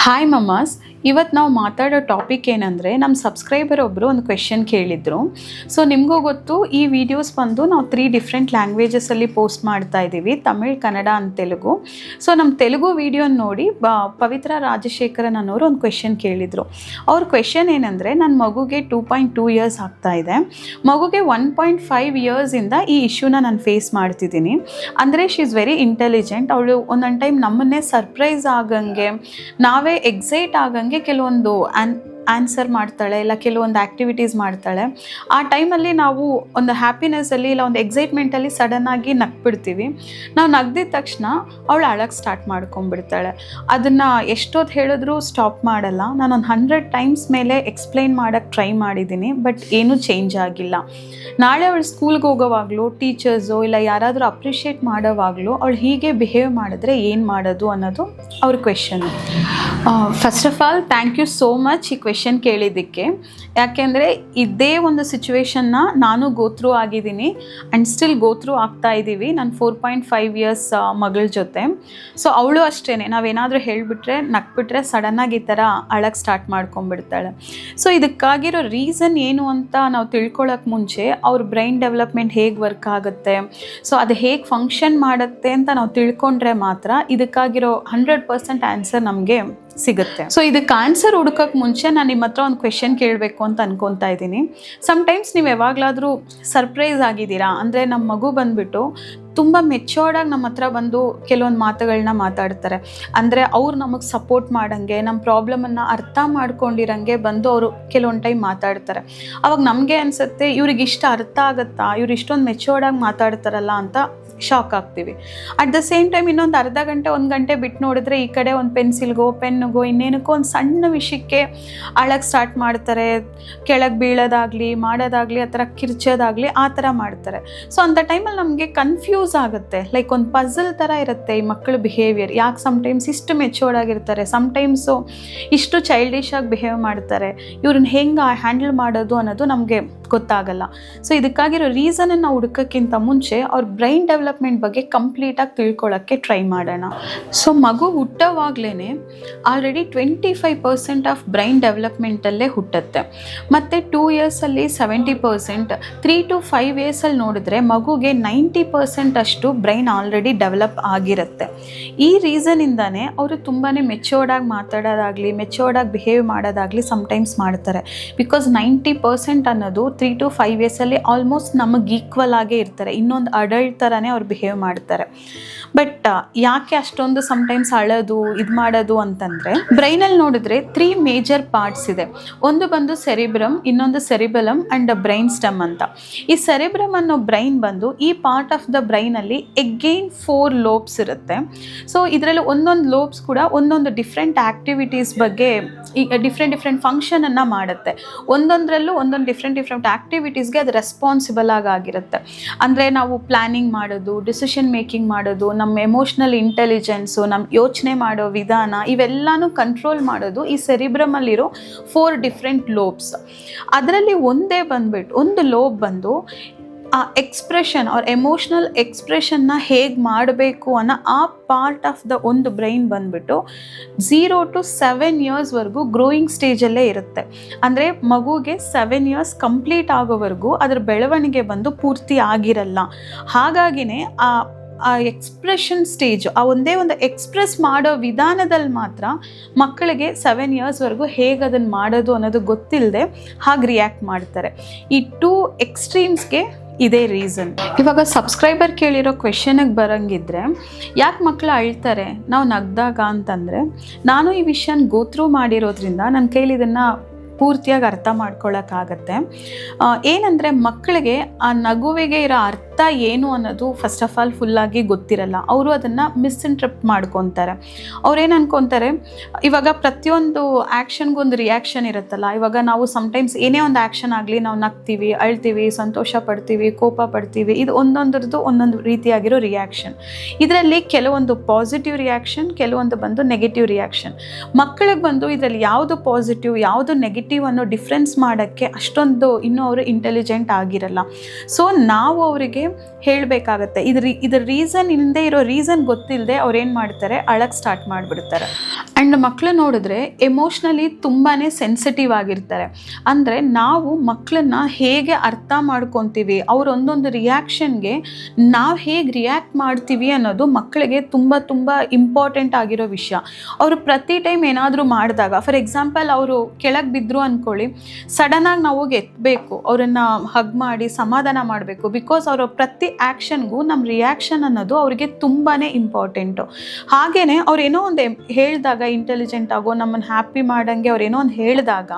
Hi Mamma's, ಇವತ್ತು ನಾವು ಮಾತಾಡೋ ಟಾಪಿಕ್ ಏನಂದರೆ, ನಮ್ಮ ಸಬ್ಸ್ಕ್ರೈಬರ್ ಒಬ್ಬರು ಒಂದು ಕ್ವೆಶನ್ ಕೇಳಿದರು. ಸೊ ನಿಮಗೂ ಗೊತ್ತು, ಈ ವಿಡಿಯೋಸ್ ಬಂದು ನಾವು 3 ಡಿಫ್ರೆಂಟ್ ಲ್ಯಾಂಗ್ವೇಜಸಲ್ಲಿ ಪೋಸ್ಟ್ ಮಾಡ್ತಾ ಇದ್ದೀವಿ, ತಮಿಳ್, ಕನ್ನಡ ಆ್ಯಂಡ್ ತೆಲುಗು. ಸೊ ನಮ್ಮ ತೆಲುಗು ವಿಡಿಯೋನ ನೋಡಿ ಪವಿತ್ರ ರಾಜಶೇಖರನ್ ಅನ್ನೋರು ಒಂದು ಕ್ವೆಶನ್ ಕೇಳಿದರು. ಅವ್ರ ಕ್ವೆಶನ್ ಏನಂದರೆ, ನನ್ನ ಮಗುಗೆ 2.2 ಇಯರ್ಸ್ ಆಗ್ತಾ ಇದೆ, ಮಗುಗೆ 1.5 ಇಯರ್ಸಿಂದ ಈ ಇಶ್ಯೂನ ನಾನು ಫೇಸ್ ಮಾಡ್ತಿದ್ದೀನಿ. ಅಂದರೆ ಶಿ ಈಸ್ ವೆರಿ ಇಂಟೆಲಿಜೆಂಟ್. ಅವಳು ಒಂದೊಂದು ಟೈಮ್ ನಮ್ಮನ್ನೇ ಸರ್ಪ್ರೈಸ್ ಆಗಂಗೆ, ನಾವೇ ಎಕ್ಸೈಟ್ ಆಗಂಗೆ ಕೆಲವೊಂದು ಆನ್ಸರ್ ಮಾಡ್ತಾಳೆ, ಇಲ್ಲ ಕೆಲವೊಂದು ಆ್ಯಕ್ಟಿವಿಟೀಸ್ ಮಾಡ್ತಾಳೆ. ಆ ಟೈಮಲ್ಲಿ ನಾವು ಒಂದು ಹ್ಯಾಪಿನೆಸ್ಸಲ್ಲಿ ಇಲ್ಲ ಒಂದು ಎಕ್ಸೈಟ್ಮೆಂಟಲ್ಲಿ ಸಡನ್ನಾಗಿ ನಗ್ಬಿಡ್ತೀವಿ. ನಾವು ನಗ್ದಿದ ತಕ್ಷಣ ಅವಳು ಅಳಕ್ಕೆ ಸ್ಟಾರ್ಟ್ ಮಾಡ್ಕೊಂಡ್ಬಿಡ್ತಾಳೆ. ಅದನ್ನು ಎಷ್ಟೊತ್ತು ಹೇಳಿದ್ರೂ ಸ್ಟಾಪ್ ಮಾಡಲ್ಲ. ನಾನೊಂದು 100 ಟೈಮ್ಸ್ ಮೇಲೆ ಎಕ್ಸ್ಪ್ಲೈನ್ ಮಾಡೋಕ್ಕೆ ಟ್ರೈ ಮಾಡಿದ್ದೀನಿ, ಬಟ್ ಏನೂ ಚೇಂಜ್ ಆಗಿಲ್ಲ. ನಾಳೆ ಅವಳು ಸ್ಕೂಲ್ಗೆ ಹೋಗೋವಾಗಲೂ ಟೀಚರ್ಸು ಇಲ್ಲ ಯಾರಾದರೂ ಅಪ್ರಿಷಿಯೇಟ್ ಮಾಡೋವಾಗಲೂ ಅವಳು ಹೀಗೆ ಬಿಹೇವ್ ಮಾಡಿದ್ರೆ ಏನು ಮಾಡೋದು ಅನ್ನೋದು ಅವ್ರ question. First of all thank you so much ಈ ಕ್ವೆಶನ್ ಕೇಳಿದ್ದಕ್ಕೆ. ಯಾಕೆಂದರೆ ಇದೇ ಒಂದು ಸಿಚುವೇಶನ್ನ ನಾನು ಗೋತ್ರೂ ಆಗಿದ್ದೀನಿ ಆ್ಯಂಡ್ ಸ್ಟಿಲ್ ಗೋತ್ರೂ ಆಗ್ತಾ ಇದ್ದೀವಿ ನನ್ನ 4.5 ಇಯರ್ಸ್ ಮಗಳ ಜೊತೆ. ಸೊ ಅವಳು ಅಷ್ಟೇ, ನಾವೇನಾದರೂ ಹೇಳಿಬಿಟ್ರೆ ನಕ್ಬಿಟ್ರೆ ಸಡನ್ನಾಗಿ ಈ ಥರ ಅಳಕ್ಕೆ ಸ್ಟಾರ್ಟ್ ಮಾಡ್ಕೊಂಡ್ಬಿಡ್ತಾಳೆ. ಸೊ ಇದಕ್ಕಾಗಿರೋ ರೀಸನ್ ಏನು ಅಂತ ನಾವು ತಿಳ್ಕೊಳ್ಳೋಕೆ ಮುಂಚೆ ಅವ್ರ ಬ್ರೈನ್ ಡೆವಲಪ್ಮೆಂಟ್ ಹೇಗೆ ವರ್ಕ್ ಆಗುತ್ತೆ, ಸೊ ಅದು ಹೇಗೆ ಫಂಕ್ಷನ್ ಮಾಡುತ್ತೆ ಅಂತ ನಾವು ತಿಳ್ಕೊಂಡ್ರೆ ಮಾತ್ರ ಇದಕ್ಕಾಗಿರೋ 100% ಆನ್ಸರ್ ನಮಗೆ ಸಿಗುತ್ತೆ. ಸೊ ಇದಕ್ಕೆ ಆನ್ಸರ್ ಹುಡುಕೋಕೆ ಮುಂಚೆ ನಾನು ನಿಮ್ಮ ಹತ್ರ ಒಂದು ಕ್ವೆಶನ್ ಕೇಳಬೇಕು ಅಂತ ಅನ್ಕೊತಾ ಇದ್ದೀನಿ. ಸಮ್ಟೈಮ್ಸ್ ನೀವು ಯಾವಾಗಲಾದರೂ ಸರ್ಪ್ರೈಸ್ ಆಗಿದ್ದೀರಾ? ಅಂದರೆ ನಮ್ಮ ಮಗು ಬಂದುಬಿಟ್ಟು ತುಂಬ ಮೆಚ್ಯೂರ್ಡಾಗಿ ನಮ್ಮ ಹತ್ರ ಬಂದು ಕೆಲವೊಂದು ಮಾತುಗಳನ್ನ ಮಾತಾಡ್ತಾರೆ. ಅಂದರೆ ಅವ್ರು ನಮಗೆ ಸಪೋರ್ಟ್ ಮಾಡೋಂಗೆ, ನಮ್ಮ ಪ್ರಾಬ್ಲಮನ್ನು ಅರ್ಥ ಮಾಡ್ಕೊಂಡಿರಂಗೆ ಬಂದು ಅವರು ಕೆಲವೊಂದು ಟೈಮ್ ಮಾತಾಡ್ತಾರೆ. ಅವಾಗ ನಮಗೆ ಅನಿಸುತ್ತೆ, ಇವ್ರಿಗೆ ಇಷ್ಟ ಅರ್ಥ ಆಗುತ್ತಾ, ಇವ್ರು ಇಷ್ಟೊಂದು ಮೆಚ್ಯೂರ್ಡಾಗಿ ಮಾತಾಡ್ತಾರಲ್ಲ ಅಂತ ಶಾಕ್ ಆಗ್ತೀವಿ. ಅಟ್ ದ ಸೇಮ್ ಟೈಮ್ ಇನ್ನೊಂದು ಅರ್ಧ ಗಂಟೆ 1 ಗಂಟೆ ಬಿಟ್ಟು ನೋಡಿದ್ರೆ ಈ ಕಡೆ ಒಂದು ಪೆನ್ಸಿಲ್ಗೋ ಪೆನ್ನಿಗೋ ಇನ್ನೇನಕ್ಕೋ ಒಂದು ಸಣ್ಣ ವಿಷಯಕ್ಕೆ ಅಳಕ್ಕೆ ಸ್ಟಾರ್ಟ್ ಮಾಡ್ತಾರೆ. ಕೆಳಗೆ ಬೀಳೋದಾಗಲಿ ಮಾಡೋದಾಗಲಿ, ಆ ಥರ ಕಿರ್ಚೋದಾಗಲಿ ಆ ಥರ ಮಾಡ್ತಾರೆ. ಸೊ ಅಂಥ ಟೈಮಲ್ಲಿ ನಮಗೆ ಕನ್ಫ್ಯೂಸ್ ಆಗುತ್ತೆ. ಲೈಕ್ ಒಂದು ಪಝಲ್ ಥರ ಇರುತ್ತೆ ಈ ಮಕ್ಕಳ ಬಿಹೇವಿಯರ್. ಯಾಕೆ ಸಮ್ಟೈಮ್ಸ್ ಇಷ್ಟು ಮೆಚ್ಯೂರ್ಡ್ ಆಗಿರ್ತಾರೆ, ಸಮ್ಟೈಮ್ಸು ಇಷ್ಟು ಚೈಲ್ಡಿಶ್ ಆಗಿ ಬಿಹೇವ್ ಮಾಡ್ತಾರೆ, ಇವ್ರನ್ನ ಹೆಂಗೆ ಹ್ಯಾಂಡಲ್ ಮಾಡೋದು ಅನ್ನೋದು ನಮಗೆ ಗೊತ್ತಾಗಲ್ಲ. ಸೊ ಇದಕ್ಕಾಗಿರೋ ರೀಸನನ್ನು ಹುಡುಕೋಕ್ಕಿಂತ ಮುಂಚೆ ಅವ್ರ ಬ್ರೈನ್ ಡೆವಲಪ್ಮೆಂಟ್ ಬಗ್ಗೆ ಕಂಪ್ಲೀಟಾಗಿ ತಿಳ್ಕೊಳ್ಳೋಕ್ಕೆ ಟ್ರೈ ಮಾಡೋಣ. ಸೊ ಮಗು ಹುಟ್ಟೋವಾಗಲೇ ಆಲ್ರೆಡಿ 25% ಆಫ್ ಬ್ರೈನ್ ಡೆವಲಪ್ಮೆಂಟಲ್ಲೇ ಹುಟ್ಟುತ್ತೆ. ಮತ್ತು 2 ಇಯರ್ಸಲ್ಲಿ 70%, 3 to 5 ಇಯರ್ಸಲ್ಲಿ ನೋಡಿದ್ರೆ ಮಗುಗೆ 90% ಅಷ್ಟು ಬ್ರೈನ್ ಆಲ್ರೆಡಿ ಡೆವಲಪ್ ಆಗಿರುತ್ತೆ. ಈ ರೀಸನಿಂದನೇ ಅವರು ತುಂಬಾ ಮೆಚ್ಯೂರ್ಡಾಗಿ ಮಾತಾಡೋದಾಗಲಿ, ಮೆಚ್ಯೂರ್ಡಾಗಿ ಬಿಹೇವ್ ಮಾಡೋದಾಗಲಿ ಸಮ್ಟೈಮ್ಸ್ ಮಾಡ್ತಾರೆ. ಬಿಕಾಸ್ 90% ಅನ್ನೋದು 3 to 5 ಇಯರ್ಸಲ್ಲಿ ಆಲ್ಮೋಸ್ಟ್ ನಮಗೆ ಈಕ್ವಲ್ ಆಗೇ ಇರ್ತಾರೆ. ಇನ್ನೊಂದು ಅಡಲ್ಟ್ ಥರನೇ ಅವ್ರು ಬಿಹೇವ್ ಮಾಡ್ತಾರೆ. ಬಟ್ ಯಾಕೆ ಅಷ್ಟೊಂದು ಸಮ್ಟೈಮ್ಸ್ ಅಳೋದು ಇದು ಮಾಡೋದು ಅಂತಂದರೆ, ಬ್ರೈನಲ್ಲಿ ನೋಡಿದ್ರೆ 3 ಮೇಜರ್ ಪಾರ್ಟ್ಸ್ ಇದೆ. ಒಂದು ಬಂದು ಸೆರಿಬ್ರಮ್, ಇನ್ನೊಂದು ಸೆರಿಬೆಲಮ್ ಆ್ಯಂಡ್ ಬ್ರೈನ್ ಸ್ಟೆಮ್ ಅಂತ. ಈ ಸೆರಿಬ್ರಮ್ ಅನ್ನೋ ಬ್ರೈನ್ ಬಂದು ಈ ಪಾರ್ಟ್ ಆಫ್ ದ ಬ್ರೈನಲ್ಲಿ ಎಗೈನ್ 4 ಲೋಬ್ಸ್ ಇರುತ್ತೆ. ಸೊ ಇದರಲ್ಲಿ ಒಂದೊಂದು ಲೋಬ್ಸ್ ಕೂಡ ಒಂದೊಂದು ಡಿಫ್ರೆಂಟ್ ಆ್ಯಕ್ಟಿವಿಟೀಸ್ ಬಗ್ಗೆ ಈಗ ಡಿಫ್ರೆಂಟ್ ಫಂಕ್ಷನನ್ನು ಮಾಡುತ್ತೆ. ಒಂದೊಂದರಲ್ಲೂ ಒಂದೊಂದು ಡಿಫ್ರೆಂಟ್ ಆ್ಯಕ್ಟಿವಿಟೀಸ್ಗೆ ಅದು ರೆಸ್ಪಾನ್ಸಿಬಲ್ ಆಗಿರುತ್ತೆ. ಅಂದರೆ ನಾವು ಪ್ಲ್ಯಾನಿಂಗ್ ಮಾಡೋದು, ಡಿಸಿಷನ್ ಮೇಕಿಂಗ್ ಮಾಡೋದು, ನಮ್ಮ ಎಮೋಷ್ನಲ್ ಇಂಟೆಲಿಜೆನ್ಸು, ನಮ್ಮ ಯೋಚನೆ ಮಾಡೋ ವಿಧಾನ, ಇವೆಲ್ಲನೂ ಕಂಟ್ರೋಲ್ ಮಾಡೋದು ಈ ಸೆರಿಬ್ರಮಲ್ಲಿರೋ 4 ಡಿಫ್ರೆಂಟ್ ಲೋಬ್ಸ್. ಅದರಲ್ಲಿ ಒಂದು ಲೋಬ್ ಬಂದು ಆ ಎಕ್ಸ್ಪ್ರೆಷನ್ ಅವ್ರ ಎಮೋಷ್ನಲ್ ಎಕ್ಸ್ಪ್ರೆಷನ್ನ ಹೇಗೆ ಮಾಡಬೇಕು ಅನ್ನೋ ಆ ಪಾರ್ಟ್ ಆಫ್ ದ ಒಂದು ಬ್ರೈನ್ ಬಂದುಬಿಟ್ಟು 0 to 7 ಇಯರ್ಸ್ವರೆಗೂ ಗ್ರೋಯಿಂಗ್ ಸ್ಟೇಜಲ್ಲೇ ಇರುತ್ತೆ. ಅಂದರೆ ಮಗುಗೆ 7 ಇಯರ್ಸ್ ಕಂಪ್ಲೀಟ್ ಆಗೋವರೆಗೂ ಅದರ ಬೆಳವಣಿಗೆ ಬಂದು ಪೂರ್ತಿ ಆಗಿರಲ್ಲ. ಹಾಗಾಗಿನೇ ಆ ಎಕ್ಸ್ಪ್ರೆಷನ್ ಸ್ಟೇಜ್, ಆ ಒಂದೇ ಒಂದು ಎಕ್ಸ್ಪ್ರೆಸ್ ಮಾಡೋ ವಿಧಾನದಲ್ಲಿ ಮಾತ್ರ ಮಕ್ಕಳಿಗೆ 7 ಇಯರ್ಸ್ವರೆಗೂ ಹೇಗೆ ಅದನ್ನು ಮಾಡೋದು ಅನ್ನೋದು ಗೊತ್ತಿಲ್ಲದೆ ಹಾಗೆ ರಿಯಾಕ್ಟ್ ಮಾಡ್ತಾರೆ. ಈ 2 ಎಕ್ಸ್ಟ್ರೀಮ್ಸ್ಗೆ ಇದೇ ರೀಸನ್. ಇವಾಗ ಸಬ್ಸ್ಕ್ರೈಬರ್ ಕೇಳಿರೋ ಕ್ವೆಶನಿಗೆ ಬರೋಂಗಿದ್ರೆ, ಯಾಕೆ ಮಕ್ಕಳು ಅಳ್ತಾರೆ ನಾವು ನಗ್ದಾಗ ಅಂತಂದರೆ, ನಾನು ಈ ವಿಷಯನ ಗೋತ್ರೂ ಮಾಡಿರೋದ್ರಿಂದ ನನ್ನ ಕೈಲಿ ಇದನ್ನು ಪೂರ್ತಿಯಾಗಿ ಅರ್ಥ ಮಾಡ್ಕೊಳ್ಳೋಕ್ಕಾಗತ್ತೆ. ಏನಂದರೆ ಮಕ್ಕಳಿಗೆ ಆ ನಗುವಿಗೆ ಇರೋ ಅರ್ಥ ಏನು ಅನ್ನೋದು ಫಸ್ಟ್ ಆಫ್ ಆಲ್ ಫುಲ್ಲಾಗಿ ಗೊತ್ತಿರಲ್ಲ. ಅವರು ಅದನ್ನು ಮಿಸ್ಇಂಟ್ರಪ್ಟ್ ಮಾಡ್ಕೊತಾರೆ. ಅವ್ರೇನು ಅನ್ಕೊತಾರೆ, ಇವಾಗ ಪ್ರತಿಯೊಂದು ಆ್ಯಕ್ಷನ್ಗೊಂದು ರಿಯಾಕ್ಷನ್ ಇರುತ್ತಲ್ಲ. ಇವಾಗ ನಾವು ಸಮ್ಟೈಮ್ಸ್ ಏನೇ ಒಂದು ಆ್ಯಕ್ಷನ್ ಆಗಲಿ, ನಾವು ನಗ್ತೀವಿ, ಅಳ್ತೀವಿ, ಸಂತೋಷ ಪಡ್ತೀವಿ, ಕೋಪ ಪಡ್ತೀವಿ. ಇದು ಒಂದೊಂದರದ್ದು ಒಂದೊಂದು ರೀತಿಯಾಗಿರೋ ರಿಯಾಕ್ಷನ್. ಇದರಲ್ಲಿ ಕೆಲವೊಂದು ಪಾಸಿಟಿವ್ ರಿಯಾಕ್ಷನ್, ಕೆಲವೊಂದು ಬಂದು ನೆಗೆಟಿವ್ ರಿಯಾಕ್ಷನ್. ಮಕ್ಕಳಿಗೆ ಬಂದು ಇದರಲ್ಲಿ ಯಾವುದು ಪಾಸಿಟಿವ್ ಯಾವುದು ನೆಗೆಟಿವ್ ಅನ್ನೋ ಡಿಫ್ರೆನ್ಸ್ ಮಾಡೋಕ್ಕೆ ಅಷ್ಟೊಂದು ಇನ್ನೂ ಅವರು ಇಂಟೆಲಿಜೆಂಟ್ ಆಗಿರಲ್ಲ. ಸೊ ನಾವು ಅವರಿಗೆ ಹೇಳಬೇಕಾಗತ್ತೆ. ಇದ್ರ ರೀಸನ್ ಇಲ್ಲದೆ ಇರೋ ರೀಸನ್ ಗೊತ್ತಿಲ್ಲದೆ ಅವ್ರು ಏನು ಮಾಡ್ತಾರೆ, ಅಳಕ್ಕೆ ಸ್ಟಾರ್ಟ್ ಮಾಡಿಬಿಡ್ತಾರೆ. ಆ್ಯಂಡ್ ಮಕ್ಕಳು ನೋಡಿದ್ರೆ ಎಮೋಷ್ನಲಿ ತುಂಬಾ ಸೆನ್ಸಿಟಿವ್ ಆಗಿರ್ತಾರೆ. ಅಂದರೆ ನಾವು ಮಕ್ಕಳನ್ನ ಹೇಗೆ ಅರ್ಥ ಮಾಡ್ಕೊತೀವಿ, ಅವ್ರ ಒಂದೊಂದು ರಿಯಾಕ್ಷನ್ಗೆ ನಾವು ಹೇಗೆ ರಿಯಾಕ್ಟ್ ಮಾಡ್ತೀವಿ ಅನ್ನೋದು ಮಕ್ಕಳಿಗೆ ತುಂಬ ತುಂಬ ಇಂಪಾರ್ಟೆಂಟ್ ಆಗಿರೋ ವಿಷಯ. ಅವರು ಪ್ರತಿ ಟೈಮ್ ಏನಾದರೂ ಮಾಡಿದಾಗ, ಫಾರ್ ಎಕ್ಸಾಂಪಲ್ ಅವರು ಕೆಳಗೆ ಬಿದ್ದರು ಅಂದ್ಕೊಳ್ಳಿ, ಸಡನ್ನಾಗಿ ನಾವು ಹೋಗಿ ಎತ್ತಬೇಕು, ಅವರನ್ನು ಹಗ್ ಮಾಡಿ ಸಮಾಧಾನ ಮಾಡಬೇಕು. ಬಿಕಾಸ್ ಅವರ ಪ್ರತಿ ಆ್ಯಕ್ಷನ್ಗೂ ನಮ್ಮ ರಿಯಾಕ್ಷನ್ ಅನ್ನೋದು ಅವರಿಗೆ ತುಂಬಾ ಇಂಪಾರ್ಟೆಂಟು. ಹಾಗೆಯೇ ಅವ್ರೇನೋ ಒಂದು ಹೇಳಿದಾಗ, ಇಂಟೆಲಿಜೆಂಟ್ ಆಗೋ ನಮ್ಮನ್ನು ಹ್ಯಾಪಿ ಮಾಡೋಂಗೆ ಅವ್ರೇನೋ ಒಂದು ಹೇಳಿದಾಗ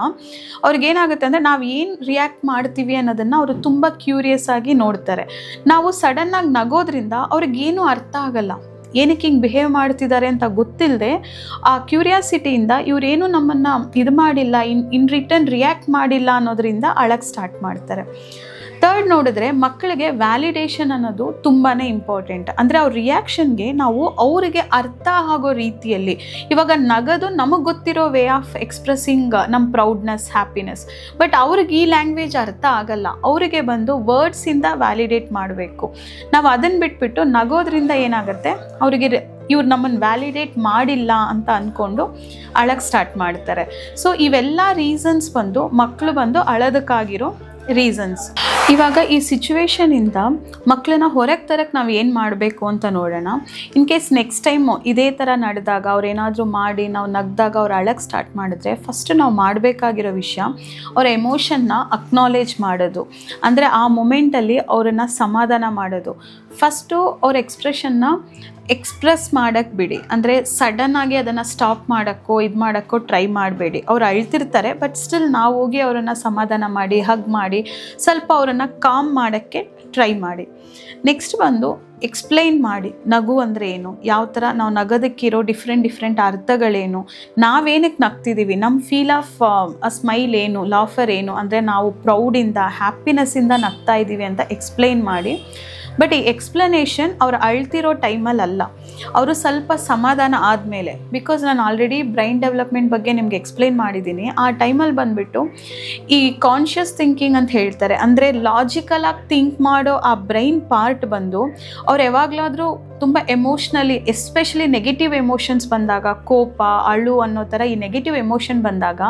ಅವ್ರಿಗೇನಾಗುತ್ತೆ ಅಂದರೆ ನಾವು ಏನು ರಿಯಾಕ್ಟ್ ಮಾಡ್ತೀವಿ ಅನ್ನೋದನ್ನು ಅವರು ತುಂಬ ಕ್ಯೂರಿಯಸ್ ಆಗಿ ನೋಡ್ತಾರೆ. ನಾವು ಸಡನ್ನಾಗಿ ನಗೋದ್ರಿಂದ ಅವ್ರಿಗೇನು ಅರ್ಥ ಆಗಲ್ಲ, ಏನಕ್ಕೆ ಹಿಂಗೆ ಬಿಹೇವ್ ಮಾಡ್ತಿದ್ದಾರೆ ಅಂತ ಗೊತ್ತಿಲ್ಲದೆ ಆ ಕ್ಯೂರಿಯಾಸಿಟಿಯಿಂದ ಇವರೇನು ನಮ್ಮನ್ನು ಇದು ಮಾಡಿಲ್ಲ, ಇನ್ ರಿಟರ್ನ್ ರಿಯಾಕ್ಟ್ ಮಾಡಿಲ್ಲ ಅನ್ನೋದ್ರಿಂದ ಅಳಕ್ಕೆ ಸ್ಟಾರ್ಟ್ ಮಾಡ್ತಾರೆ. ಥರ್ಡ್ ನೋಡಿದ್ರೆ ಮಕ್ಕಳಿಗೆ ವ್ಯಾಲಿಡೇಷನ್ ಅನ್ನೋದು ತುಂಬಾ ಇಂಪಾರ್ಟೆಂಟ್. ಅಂದರೆ ಅವ್ರ ರಿಯಾಕ್ಷನ್ಗೆ ನಾವು ಅವರಿಗೆ ಅರ್ಥ ಆಗೋ ರೀತಿಯಲ್ಲಿ, ಇವಾಗ ನಗೋದು ನಮಗೆ ಗೊತ್ತಿರೋ ವೇ ಆಫ್ ಎಕ್ಸ್ಪ್ರೆಸ್ಸಿಂಗ್ ನಮ್ಮ ಪ್ರೌಡ್ನೆಸ್, ಹ್ಯಾಪಿನೆಸ್, ಬಟ್ ಅವ್ರಿಗೆ ಈ ಲ್ಯಾಂಗ್ವೇಜ್ ಅರ್ಥ ಆಗಲ್ಲ. ಅವರಿಗೆ ಬಂದು ವರ್ಡ್ಸಿಂದ ವ್ಯಾಲಿಡೇಟ್ ಮಾಡಬೇಕು. ನಾವು ಅದನ್ನು ಬಿಟ್ಬಿಟ್ಟು ನಗೋದ್ರಿಂದ ಏನಾಗುತ್ತೆ, ಅವರಿಗೆ ಇವ್ರು ನಮ್ಮನ್ನು ವ್ಯಾಲಿಡೇಟ್ ಮಾಡಿಲ್ಲ ಅಂತ ಅಂದ್ಕೊಂಡು ಅಳಕ್ಕೆ ಸ್ಟಾರ್ಟ್ ಮಾಡ್ತಾರೆ. ಸೊ ಇವೆಲ್ಲ ರೀಸನ್ಸ್ ಬಂದು ಮಕ್ಕಳು ಬಂದು ಅಳೋದಕ್ಕಾಗಿರೋ ರೀಸನ್ಸ್. ಇವಾಗ ಈ ಸಿಚುವೇಶನಿಂದ ಮಕ್ಕಳನ್ನ ಹೊರಗೆ ತರಕ್ಕೆ ನಾವು ಏನು ಮಾಡಬೇಕು ಅಂತ ನೋಡೋಣ. ಇನ್ ಕೇಸ್ ನೆಕ್ಸ್ಟ್ ಟೈಮು ಇದೇ ಥರ ನಡೆದಾಗ, ಅವ್ರೇನಾದರೂ ಮಾಡಿ ನಾವು ನಗ್ದಾಗ ಅವ್ರು ಅಳಕ್ಕೆ ಸ್ಟಾರ್ಟ್ ಮಾಡಿದ್ರೆ, ಫಸ್ಟ್ ನಾವು ಮಾಡಬೇಕಾಗಿರೋ ವಿಷಯ ಅವರ ಎಮೋಷನ್ನ ಅಕ್ನಾಲೇಜ್ ಮಾಡೋದು. ಅಂದರೆ ಆ ಮೊಮೆಂಟಲ್ಲಿ ಅವರನ್ನು ಸಮಾಧಾನ ಮಾಡೋದು. ಫಸ್ಟು ಅವ್ರ ಎಕ್ಸ್ಪ್ರೆಷನ್ನ ಎಕ್ಸ್ಪ್ರೆಸ್ ಮಾಡೋಕ್ಕೆ ಬಿಡಿ. ಅಂದರೆ ಸಡನ್ನಾಗಿ ಅದನ್ನು ಸ್ಟಾಪ್ ಮಾಡೋಕ್ಕೋ ಇದು ಮಾಡೋಕ್ಕೋ ಟ್ರೈ ಮಾಡಬೇಡಿ. ಅವ್ರು ಅಳ್ತಿರ್ತಾರೆ, ಬಟ್ ಸ್ಟಿಲ್ ನಾವು ಹೋಗಿ ಅವರನ್ನು ಸಮಾಧಾನ ಮಾಡಿ, ಹಗ್ ಮಾಡಿ, ಸ್ವಲ್ಪ ಅವರನ್ನು ಕಾಮ್ ಮಾಡೋಕ್ಕೆ ಟ್ರೈ ಮಾಡಿ. ನೆಕ್ಸ್ಟ್ ಬಂದು ಎಕ್ಸ್ಪ್ಲೈನ್ ಮಾಡಿ, ನಗು ಅಂದರೆ ಏನು, ಯಾವ ಥರ ನಾವು ನಗೋದಕ್ಕಿರೋ ಡಿಫ್ರೆಂಟ್ ಅರ್ಥಗಳೇನು, ನಾವೇನಕ್ಕೆ ನಗ್ತಿದ್ದೀವಿ, ನಮ್ಮ ಫೀಲ್ ಆಫ್ ಅ ಸ್ಮೈಲ್ ಏನು, ಲಾಫರ್ ಏನು, ಅಂದರೆ ನಾವು ಪ್ರೌಡಿಂದ, ಹ್ಯಾಪಿನೆಸ್ಸಿಂದ ನಗ್ತಾ ಇದ್ದೀವಿ ಅಂತ ಎಕ್ಸ್ಪ್ಲೈನ್ ಮಾಡಿ. ಬಟ್ ಈ ಎಕ್ಸ್ಪ್ಲನೇಷನ್ ಅವ್ರು ಅಳ್ತಿರೋ ಟೈಮಲ್ಲಿ ಅಲ್ಲ, ಅವರು ಸ್ವಲ್ಪ ಸಮಾಧಾನ ಆದಮೇಲೆ. ಬಿಕಾಸ್ ನಾನು ಆಲ್ರೆಡಿ ಬ್ರೈನ್ ಡೆವಲಪ್ಮೆಂಟ್ ಬಗ್ಗೆ ನಿಮ್ಗೆ ಎಕ್ಸ್ಪ್ಲೈನ್ ಮಾಡಿದ್ದೀನಿ. ಆ ಟೈಮಲ್ಲಿ ಬಂದುಬಿಟ್ಟು ಈ ಕಾನ್ಷಿಯಸ್ ಥಿಂಕಿಂಗ್ ಅಂತ ಹೇಳ್ತಾರೆ, ಅಂದರೆ ಲಾಜಿಕಲಾಗಿ ಥಿಂಕ್ ಮಾಡೋ ಆ ಬ್ರೈನ್ ಪಾರ್ಟ್ ಬಂದು ಅವ್ರು ಯಾವಾಗಲಾದರೂ ತುಂಬ ಎಮೋಷ್ನಲಿ, ಎಸ್ಪೆಷಲಿ ನೆಗೆಟಿವ್ ಎಮೋಷನ್ಸ್ ಬಂದಾಗ, ಕೋಪ, ಅಳು ಅನ್ನೋ ಥರ ಈ ನೆಗೆಟಿವ್ ಎಮೋಷನ್ ಬಂದಾಗ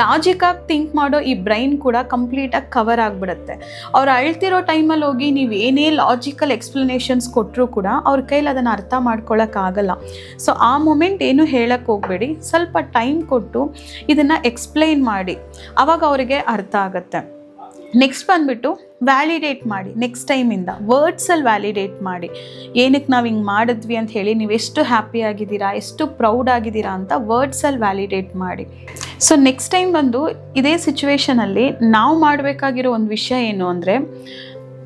ಲಾಜಿಕಾಗಿ ಥಿಂಕ್ ಮಾಡೋ ಈ ಬ್ರೈನ್ ಕೂಡ ಕಂಪ್ಲೀಟಾಗಿ ಕವರ್ ಆಗಿಬಿಡುತ್ತೆ. ಅವ್ರು ಅಳ್ತಿರೋ ಟೈಮಲ್ಲಿ ಹೋಗಿ ನೀವು ಏನೇ ಲಾಜಿಕಲ್ ಎಕ್ಸ್ಪ್ಲನೇಷನ್ಸ್ ಕೊಟ್ಟರೂ ಕೂಡ ಅವ್ರ ಕೈಲಿ ಅದನ್ನು ಅರ್ಥ ಮಾಡ್ಕೊಳ್ಳೋಕ್ಕಾಗಲ್ಲ. ಸೊ ಆ ಮೂಮೆಂಟ್ ಏನು ಹೇಳಕ್ಕೆ ಹೋಗಬೇಡಿ, ಸ್ವಲ್ಪ ಟೈಮ್ ಕೊಟ್ಟು ಇದನ್ನು ಎಕ್ಸ್ಪ್ಲೈನ್ ಮಾಡಿ, ಆವಾಗ ಅವರಿಗೆ ಅರ್ಥ ಆಗುತ್ತೆ. ನೆಕ್ಸ್ಟ್ ಬಂದುಬಿಟ್ಟು ವ್ಯಾಲಿಡೇಟ್ ಮಾಡಿ. ನೆಕ್ಸ್ಟ್ ಟೈಮಿಂದ ವರ್ಡ್ಸಲ್ಲಿ ವ್ಯಾಲಿಡೇಟ್ ಮಾಡಿ, ಏನಕ್ಕೆ ನಾವು ಹಿಂಗೆ ಮಾಡಿದ್ವಿ ಅಂತ ಹೇಳಿ ನೀವು ಎಷ್ಟು ಹ್ಯಾಪಿ ಆಗಿದ್ದೀರಾ, ಎಷ್ಟು ಪ್ರೌಡ್ ಆಗಿದ್ದೀರಾ ಅಂತ ವರ್ಡ್ಸಲ್ಲಿ ವ್ಯಾಲಿಡೇಟ್ ಮಾಡಿ. ಸೊ ನೆಕ್ಸ್ಟ್ ಟೈಮ್ ಬಂದು ಇದೇ ಸಿಚುವೇಷನಲ್ಲಿ ನಾವು ಮಾಡಬೇಕಾಗಿರೋ ಒಂದು ವಿಷಯ ಏನು ಅಂದರೆ,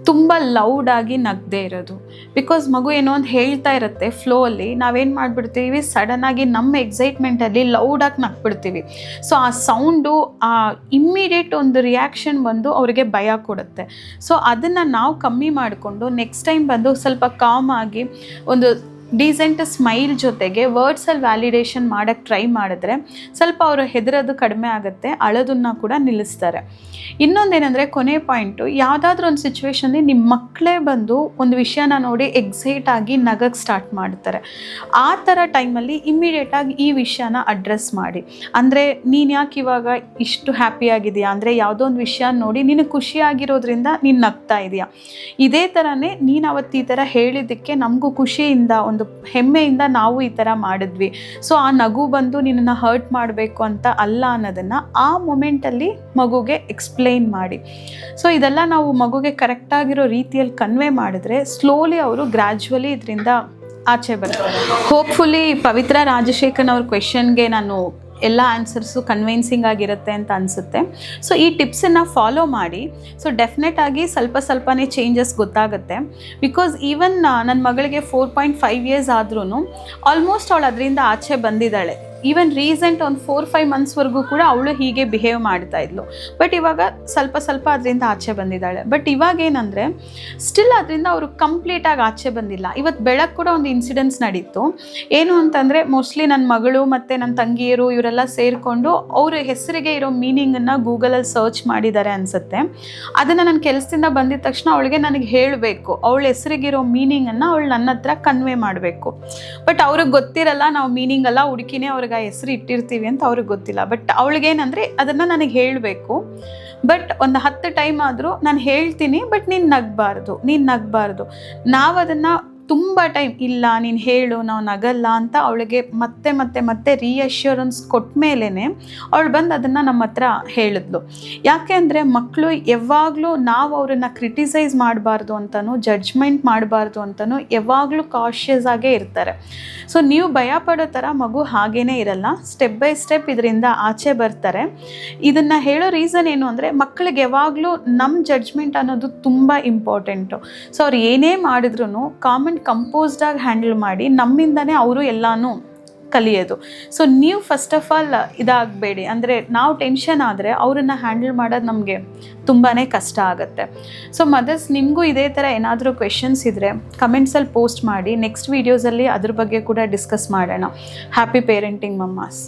ತುಂಬ ಲೌಡಾಗಿ ನಗದೇ ಇರೋದು. ಬಿಕಾಸ್ ಮಗು ಏನೋ ಒಂದು ಹೇಳ್ತಾ ಇರುತ್ತೆ ಫ್ಲೋ ಅಲ್ಲಿ, ನಾವೇನು ಮಾಡಿಬಿಡ್ತೀವಿ, ಸಡನ್ನಾಗಿ ನಮ್ಮ ಎಕ್ಸೈಟ್ಮೆಂಟಲ್ಲಿ ಲೌಡಾಗಿ ನಗ್ಬಿಡ್ತೀವಿ. ಸೊ ಆ ಸೌಂಡು, ಆ ಇಮ್ಮಿಡಿಯೇಟ್ ಒಂದು ರಿಯಾಕ್ಷನ್ ಬಂದು ಅವರಿಗೆ ಭಯ ಕೊಡುತ್ತೆ. ಸೊ ಅದನ್ನು ನಾವು ಕಮ್ಮಿ ಮಾಡಿಕೊಂಡು ನೆಕ್ಸ್ಟ್ ಟೈಮ್ ಬಂದು ಸ್ವಲ್ಪ ಕಾಮ್ ಆಗಿ ಒಂದು ಡೀಸೆಂಟ್ ಸ್ಮೈಲ್ ಜೊತೆಗೆ ವರ್ಡ್ಸಲ್ಲಿ ವ್ಯಾಲಿಡೇಷನ್ ಮಾಡೋಕ್ಕೆ ಟ್ರೈ ಮಾಡಿದ್ರೆ ಸ್ವಲ್ಪ ಅವರು ಹೆದರೋದು ಕಡಿಮೆ ಆಗುತ್ತೆ, ಅಳೋದನ್ನು ಕೂಡ ನಿಲ್ಲಿಸ್ತಾರೆ. ಇನ್ನೊಂದೇನೆಂದರೆ ಕೊನೆ ಪಾಯಿಂಟು, ಯಾವುದಾದ್ರೂ ಒಂದು ಸಿಚುವೇಷನ್ಲಿ ನಿಮ್ಮ ಮಕ್ಕಳೇ ಬಂದು ಒಂದು ವಿಷಯನ ನೋಡಿ ಎಕ್ಸೈಟ್ ಆಗಿ ನಗಕ್ಕೆ ಸ್ಟಾರ್ಟ್ ಮಾಡ್ತಾರೆ. ಆ ಥರ ಟೈಮಲ್ಲಿ ಇಮ್ಮಿಡಿಯೇಟಾಗಿ ಈ ವಿಷಯನ ಅಡ್ರೆಸ್ ಮಾಡಿ. ಅಂದರೆ ನೀನು ಯಾಕೆ ಇವಾಗ ಇಷ್ಟು ಹ್ಯಾಪಿಯಾಗಿದೆಯಾ, ಅಂದರೆ ಯಾವುದೋ ಒಂದು ವಿಷಯ ನೋಡಿ ನೀನು ಖುಷಿಯಾಗಿರೋದ್ರಿಂದ ನೀನು ನಗ್ತಾ ಇದೆಯಾ, ಇದೇ ಥರನೇ ನೀನು ಅವತ್ತು ಈ ಥರ ಹೇಳಿದ್ದಕ್ಕೆ ನಮಗೂ ಖುಷಿಯಿಂದ, ಒಂದು ಹೆಮ್ಮೆಯಿಂದ ನಾವು ಈ ಥರ ಮಾಡಿದ್ವಿ. ಸೊ ಆ ನಗು ಬಂದು ನಿನ್ನನ್ನು ಹರ್ಟ್ ಮಾಡಬೇಕು ಅಂತ ಅಲ್ಲ ಅನ್ನೋದನ್ನು ಆ ಮೊಮೆಂಟಲ್ಲಿ ಮಗುಗೆ ಎಕ್ಸ್ಪ್ಲೈನ್ ಮಾಡಿ. ಸೊ ಇದೆಲ್ಲ ನಾವು ಮಗುಗೆ ಕರೆಕ್ಟಾಗಿರೋ ರೀತಿಯಲ್ಲಿ ಕನ್ವೆ ಮಾಡಿದ್ರೆ ಸ್ಲೋಲಿ ಅವರು ಗ್ರ್ಯಾಜುವಲಿ ಇದರಿಂದ ಆಚೆ ಬರ್ತಾರೆ. ಹೋಪ್ಫುಲಿ ಪವಿತ್ರ ರಾಜಶೇಖರ್ ಅವ್ರ ಕ್ವೆಶನ್ಗೆ ನಾನು ಎಲ್ಲ ಆನ್ಸರ್ಸು ಕನ್ವಿನ್ಸಿಂಗ್ ಆಗಿರುತ್ತೆ ಅಂತ ಅನಿಸುತ್ತೆ. ಸೊ ಈ ಟಿಪ್ಸನ್ನು ಫಾಲೋ ಮಾಡಿ. ಸೊ ಡೆಫಿನೆಟಾಗಿ ಸ್ವಲ್ಪನೇ ಚೇಂಜಸ್ ಗೊತ್ತಾಗುತ್ತೆ. ಬಿಕಾಸ್ ಈವನ್ ನನ್ನ ಮಗಳಿಗೆ 4.5 ಇಯರ್ಸ್ ಆದ್ರೂ ಆಲ್ಮೋಸ್ಟ್ ಅವಳು ಅದರಿಂದ ಆಚೆ ಬಂದಿದ್ದಾಳೆ. ಈವನ್ ರೀಸೆಂಟ್ ಒಂದು 4-5 ಮಂತ್ಸ್ವರೆಗೂ ಕೂಡ ಅವಳು ಹೀಗೆ ಬಿಹೇವ್ ಮಾಡ್ತಾ ಇದ್ಲು. ಬಟ್ ಇವಾಗ ಸ್ವಲ್ಪ ಅದರಿಂದ ಆಚೆ ಬಂದಿದ್ದಾಳೆ. ಬಟ್ ಇವಾಗ ಏನಂದರೆ ಸ್ಟಿಲ್ ಅದರಿಂದ ಅವರು ಕಂಪ್ಲೀಟಾಗಿ ಆಚೆ ಬಂದಿಲ್ಲ. ಇವತ್ತು ಬೆಳಗ್ಗೆ ಕೂಡ ಒಂದು ಇನ್ಸಿಡೆನ್ಸ್ ನಡೀತು. ಏನು ಅಂತಂದರೆ ಮೋಸ್ಟ್ಲಿ ನನ್ನ ಮಗಳು ಮತ್ತು ನನ್ನ ತಂಗಿಯರು ಇವರೆಲ್ಲ ಸೇರಿಕೊಂಡು ಅವ್ರ ಹೆಸರಿಗೆ ಇರೋ ಮೀನಿಂಗನ್ನು ಗೂಗಲಲ್ಲಿ ಸರ್ಚ್ ಮಾಡಿದ್ದಾರೆ ಅನಿಸುತ್ತೆ. ಅದನ್ನು ನನ್ನ ಕೆಲಸದಿಂದ ಬಂದಿದ ತಕ್ಷಣ ಅವಳಿಗೆ ನನಗೆ ಹೇಳಬೇಕು, ಅವಳ ಹೆಸರಿಗಿರೋ ಮೀನಿಂಗನ್ನು ಅವಳು ನನ್ನ ಹತ್ರ ಕನ್ವೆ ಮಾಡಬೇಕು. ಬಟ್ ಅವ್ರಿಗೆ ಗೊತ್ತಿರಲ್ಲ, ನಾವು ಮೀನಿಂಗ್ ಎಲ್ಲ ಹುಡುಕಿನೇ ಅವ್ರಿಗೆ ಹೆಸರು ಇಟ್ಟಿರ್ತೀವಿ ಅಂತ ಅವ್ರಿಗೆ ಗೊತ್ತಿಲ್ಲ. ಬಟ್ ಅವಳಿಗೇನಂದರೆ ಅದನ್ನು ನನಗೆ ಹೇಳಬೇಕು. ಬಟ್ ಒಂದು 10 ಟೈಮ್ ಆದರೂ ನಾನು ಹೇಳ್ತೀನಿ, ಬಟ್ ನೀನು ನಗಬಾರ್ದು. ನಾವು ಅದನ್ನು ತುಂಬ ಟೈಮ್ ಇಲ್ಲ ನೀನು ಹೇಳು ನಾವು ನಗಲ್ಲ ಅಂತ ಅವಳಿಗೆ ಮತ್ತೆ ರೀಅಶ್ಯೂರೆನ್ಸ್ ಕೊಟ್ಟ ಮೇಲೇ ಅವಳು ಬಂದು ಅದನ್ನು ನಮ್ಮ ಹತ್ರ ಹೇಳಿದ್ಲು. ಯಾಕೆ ಅಂದರೆ ಮಕ್ಕಳು ಯಾವಾಗಲೂ ನಾವು ಅವ್ರನ್ನ ಕ್ರಿಟಿಸೈಸ್ ಮಾಡಬಾರ್ದು ಅಂತಲೂ ಜಡ್ಜ್ಮೆಂಟ್ ಮಾಡಬಾರ್ದು ಅಂತಲೂ ಯಾವಾಗಲೂ ಕಾಷಿಯಸ್ ಆಗೇ ಇರ್ತಾರೆ. ಸೊ ನೀವು ಭಯ ಪಡೋ ಥರ ಮಗು ಹಾಗೇ ಇರಲ್ಲ, ಸ್ಟೆಪ್ ಬೈ ಸ್ಟೆಪ್ ಇದರಿಂದ ಆಚೆ ಬರ್ತಾರೆ. ಇದನ್ನು ಹೇಳೋ ರೀಸನ್ ಏನು ಅಂದರೆ ಮಕ್ಕಳಿಗೆ ಯಾವಾಗಲೂ ನಮ್ಮ ಜಡ್ಜ್ಮೆಂಟ್ ಅನ್ನೋದು ತುಂಬ ಇಂಪಾರ್ಟೆಂಟು. ಸೊ ಅವ್ರು ಏನೇ ಮಾಡಿದ್ರು ಕಂಪೋಸ್ಡಾಗಿ ಹ್ಯಾಂಡಲ್ ಮಾಡಿ ನಮ್ಮಿಂದನೇ ಅವರು ಎಲ್ಲನೂ ಕಲಿಯೋದು. ಸೊ ನೀವು ಫಸ್ಟ್ ಆಫ್ ಆಲ್ ಇದಾಗಬೇಡಿ, ಅಂದರೆ ನಾವು ಟೆನ್ಷನ್ ಆದರೆ ಅವರನ್ನು ಹ್ಯಾಂಡಲ್ ಮಾಡೋದು ನಮಗೆ ತುಂಬಾ ಕಷ್ಟ ಆಗುತ್ತೆ. ಸೊ ಮದರ್ಸ್, ನಿಮಗೂ ಇದೇ ಥರ ಏನಾದರೂ ಕ್ವೆಶನ್ಸ್ ಇದ್ದರೆ ಕಮೆಂಟ್ಸಲ್ಲಿ ಪೋಸ್ಟ್ ಮಾಡಿ. ನೆಕ್ಸ್ಟ್ ವೀಡಿಯೋಸಲ್ಲಿ ಅದ್ರ ಬಗ್ಗೆ ಕೂಡ ಡಿಸ್ಕಸ್ ಮಾಡೋಣ. Happy parenting Mamma's.